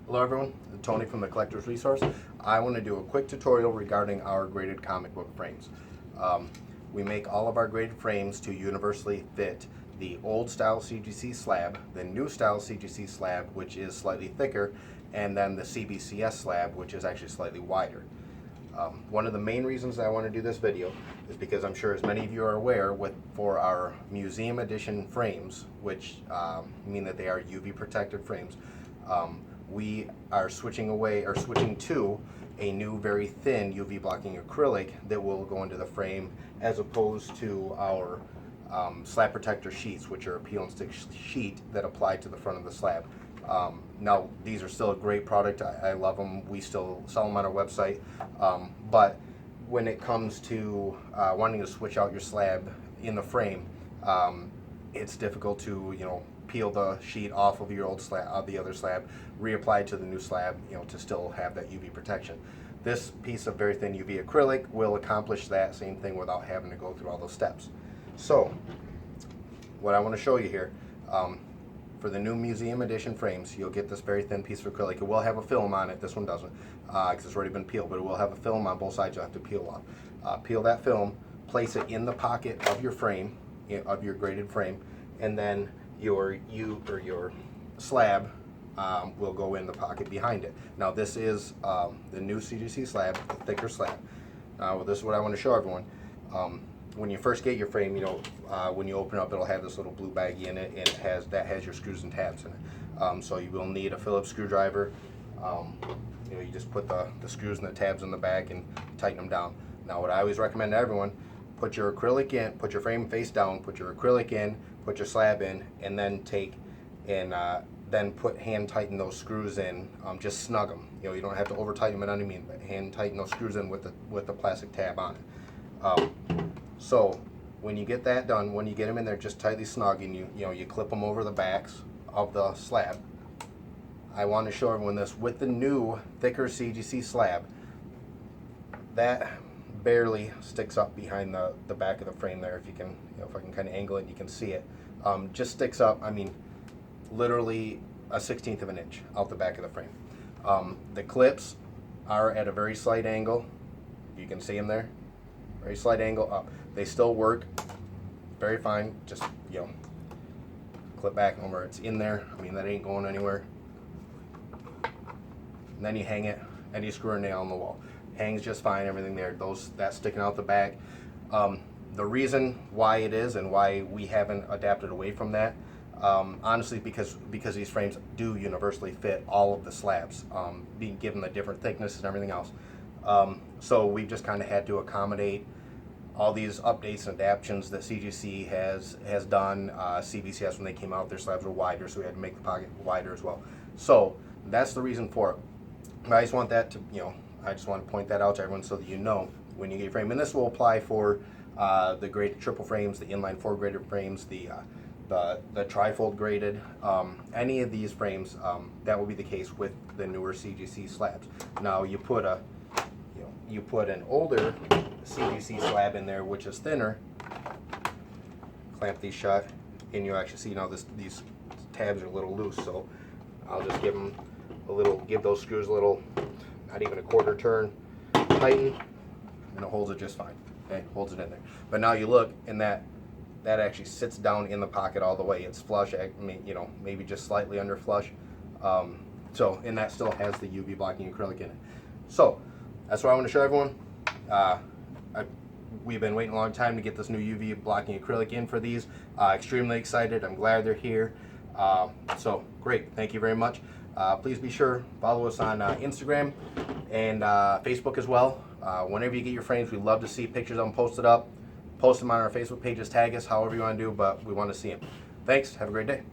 Hello everyone, Tony from the Collector's Resource. I want to do a quick tutorial regarding our graded comic book frames. We make all of our graded frames to universally fit the old style CGC slab, the new style CGC slab which is slightly thicker, and then the CBCS slab which is actually slightly wider. One of the main reasons I want to do this video is because I'm sure as many of you are aware for our museum edition frames, which mean that they are UV protected frames, we are switching to a new very thin UV blocking acrylic that will go into the frame as opposed to our slab protector sheets, which are a peel and stick sheet that apply to the front of the slab. Now these are still a great product. I love them. We still sell them on our website, but when it comes to wanting to switch out your slab in the frame, it's difficult to peel the sheet off of your old slab, the other slab, reapply to the new slab, to still have that UV protection. This piece of very thin UV acrylic will accomplish that same thing without having to go through all those steps. So what I want to show you here, for the new museum edition frames, you'll get this very thin piece of acrylic. It will have a film on it. This one doesn't, because it's already been peeled, but it will have a film on both sides you'll have to peel off. Peel that film, place it in the pocket of your frame, of your graded frame, and then your slab will go in the pocket behind it. Now this is the new CGC slab, the thicker slab. Now this is what I want to show everyone. When you first get your frame, when you open up, it'll have this little blue baggie in it, and that has your screws and tabs in it. So you will need a Phillips screwdriver. You just put the screws and the tabs in the back and tighten them down. Now what I always recommend to everyone, put your acrylic in, put your frame face down, put your acrylic in, put your slab in, and then take and then hand tighten those screws in. Just snug them. You don't have to over tighten them at any means, but hand tighten those screws in with the plastic tab on it. So when you get that done, when you get them in there just tightly snug, and you clip them over the backs of the slab. I want to show everyone this with the new thicker CGC slab. That barely sticks up behind the back of the frame there. If you can, if I can kind of angle it, you can see it. Just sticks up. I mean, literally a 1/16 of an inch out the back of the frame. The clips are at a very slight angle. You can see them there. Very slight angle up. They still work very fine. Just clip back over. It's in there. I mean, that ain't going anywhere. And then you hang it, and you screw a nail on the wall. Hangs just fine. Everything there. That's sticking out the back. The reason why it is and why we haven't adapted away from that, honestly, because these frames do universally fit all of the slabs, being given the different thickness and everything else. So we've just kind of had to accommodate all these updates and adaptions that CGC has done. CBCS, when they came out, their slabs were wider, so we had to make the pocket wider as well. So that's the reason for it. I just want that to, I just want to point that out to everyone so that when you get your frame. And this will apply for the graded triple frames, the inline 4 graded frames, the trifold graded, any of these frames. That will be the case with the newer CGC slabs. Now you put an older CGC slab in there, which is thinner. Clamp these shut, and you actually see these tabs are a little loose. So I'll just give those screws a little, not even a quarter turn, tighten, and it holds it just fine. Okay, holds it in there. But now you look, and that actually sits down in the pocket all the way. It's flush. I mean, maybe just slightly under flush. And that still has the UV blocking acrylic in it. So that's what I want to show everyone. We've been waiting a long time to get this new UV blocking acrylic in for these. Extremely excited. I'm glad they're here. So great. Thank you very much. Please be sure follow us on Instagram and Facebook as well. Whenever you get your frames, we love to see pictures of them posted up. Post them on our Facebook pages, tag us, however you want to do, but we want to see them. Thanks. Have a great day.